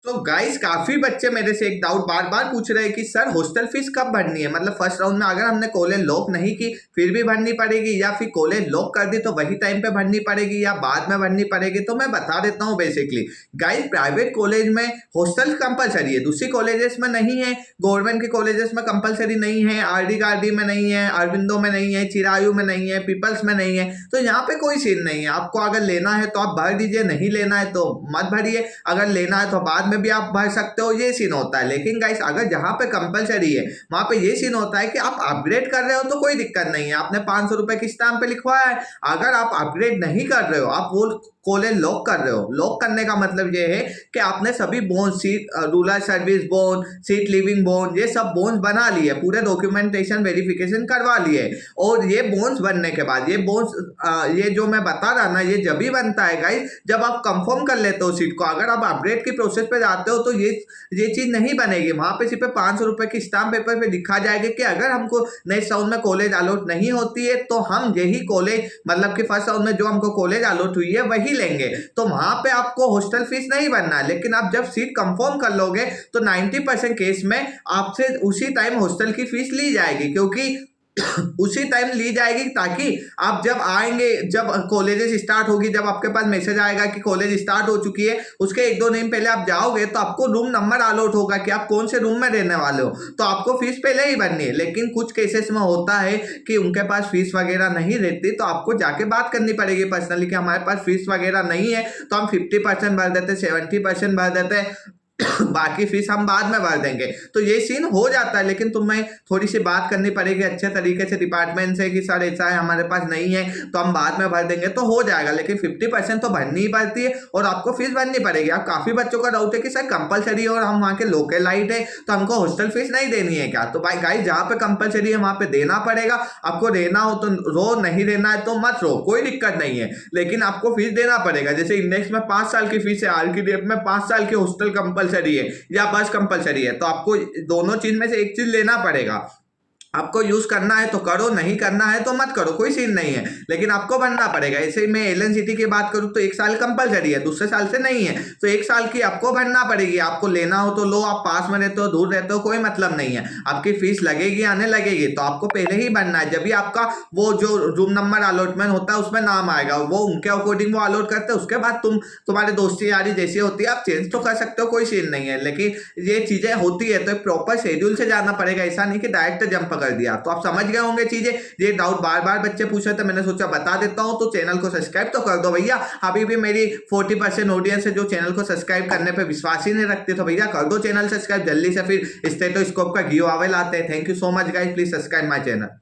तो गाइस काफी बच्चे मेरे से एक डाउट बार बार पूछ रहे हैं कि सर हॉस्टल फीस कब भरनी है, मतलब फर्स्ट राउंड में अगर हमने कॉलेज लॉक नहीं की फिर भी भरनी पड़ेगी, या फिर कॉलेज लॉक कर दी तो वही टाइम पे भरनी पड़ेगी, या बाद में भरनी पड़ेगी। तो मैं बता देता हूँ बेसिकली गाइस, प्राइवेट कॉलेज में हॉस्टल कंपलसरी है, दूसरी कॉलेजेस में नहीं है। गवर्नमेंट के कॉलेजेस में कंपलसरी नहीं है, आरडी गार्डी में नहीं है, अरविंदो में नहीं है, चिरायू में नहीं है, पीपल्स में नहीं है। तो यहाँ पे कोई सीन नहीं है, आपको अगर लेना है तो आप भर दीजिए, नहीं लेना है तो मत भरिए। अगर लेना है तो बाद में भी आप भर सकते हो, ये सीन होता है। लेकिन गाइस अगर जहां पे कंपलसरी है वहां पे ये सीन होता है कि आप अपग्रेड कर रहे हो तो कोई दिक्कत नहीं है, आपने 500 रुपए की स्टैम्प पे लिखवाया है। अगर आप अपग्रेड नहीं कर रहे हो, आप वो कॉलेज लॉक कर रहे हो, लॉक करने का मतलब ये है कि आपने सभी bone, seat rural service bone, seat living bone, ये सब बोन्स बना लिए, पूरे डॉक्यूमेंटेशन वेरिफिकेशन करवा लिए। और ये बोन्स बनने के बाद, ये बोन्स ये जो मैं बता रहा ना, ये जब भी बनता है गाइस जब आप कंफर्म कर लेते हो सीट को। अगर आप अपग्रेड की प्रोसेस पे जाते हो तो ये चीज नहीं बनेगी, वहां पे सिर्फ 500 रुपए की स्टाम्प पेपर पे लिखा जाएगा कि अगर हमको नेक्स्ट राउंड में कॉलेज अलॉट नहीं होती है तो हम यही कॉलेज, मतलब कि फर्स्ट राउंड में जो हमको कॉलेज अलॉट हुई है वही लेंगे। तो वहां पे आपको हॉस्टल फीस नहीं भरना है। लेकिन आप जब सीट कंफर्म कर लोगे तो 90% केस में आपसे उसी टाइम हॉस्टल की फीस ली जाएगी, क्योंकि उसी टाइम ली जाएगी, ताकि आप जब आएंगे, जब कॉलेजेस स्टार्ट होगी, जब आपके पास मैसेज आएगा कि कॉलेज स्टार्ट हो चुकी है, उसके 1-2 दिन पहले आप जाओगे तो आपको रूम नंबर अलॉट होगा कि आप कौन से रूम में रहने वाले हो, तो आपको फीस पहले ही भरनी है। लेकिन कुछ केसेस में होता है कि उनके पास फीस वगैरह नहीं रहती, तो आपको जाके बात करनी पड़ेगी पर्सनली कि हमारे पास फीस वगैरह नहीं है, तो हम 50% भर देते, 70% भर देते, बाकी फीस हम बाद में भर देंगे। तो ये सीन हो जाता है। लेकिन तुम्हें थोड़ी सी बात करनी पड़ेगी अच्छे तरीके से डिपार्टमेंट से कि सर ऐसा है, हमारे पास नहीं है, तो हम बाद में भर देंगे, तो हो जाएगा। लेकिन 50% तो भरनी ही पड़ती है और आपको फीस भरनी पड़ेगी। अब काफी बच्चों का डाउट है कि सर कंपलसरी और हम वहाँ के लोकल लाइट है तो हमको हॉस्टल फीस नहीं देनी है क्या? तो भाई गाइस, जहाँ पे कंपलसरी है वहां पे देना पड़ेगा। आपको रहना हो तो रो, नहीं रहना है तो मत रो, कोई दिक्कत नहीं है, लेकिन आपको फीस देना पड़ेगा। जैसे इंडेक्स में 5 साल की फीस है, आर की डेट में 5 साल की हॉस्टल कंपलसरी है या बस कंपलसरी है, तो आपको दोनों चीज में से एक चीज लेना पड़ेगा। आपको यूज करना है तो करो, नहीं करना है तो मत करो, कोई सीन नहीं है, लेकिन आपको बनना पड़ेगा। ऐसे मैं एलन सिटी की बात करूं तो 1 साल कंपलसरी है, दूसरे साल से नहीं है, तो 1 साल की आपको भरना पड़ेगी। आपको लेना हो तो लो, आप पास में रहते हो, दूर रहते हो, कोई मतलब नहीं है, आपकी फीस लगेगी, आने लगेगी, तो आपको पहले ही भरना है। जब भी आपका वो जो रूम नंबर अलॉटमेंट होता है उसमें नाम आएगा, वो उनके अकॉर्डिंग वो अलॉट करते हैं, उसके बाद तुम्हारे दोस्ती यारी जैसी होती है आप चेंज तो कर सकते हो, कोई सीन नहीं है। लेकिन ये चीजें होती है तो प्रॉपर शेड्यूल से जाना पड़ेगा, ऐसा नहीं कि डायरेक्ट जंप कर दिया। तो आप समझ गए होंगे चीजें, ये डाउट बार बार बच्चे पूछ रहे थे, मैंने सोचा बता देता हूं। तो चैनल को सब्सक्राइब तो कर दो भैया, अभी भी मेरी 40% ऑडियंस है जो चैनल को सब्सक्राइब करने पे विश्वास ही नहीं रखते, तो भैया कर दो चैनल सब्सक्राइब जल्दी से, फिर स्टेथोस्कोप का गिव अवे लाते हैं। Thank you so much guys, please subscribe my channel.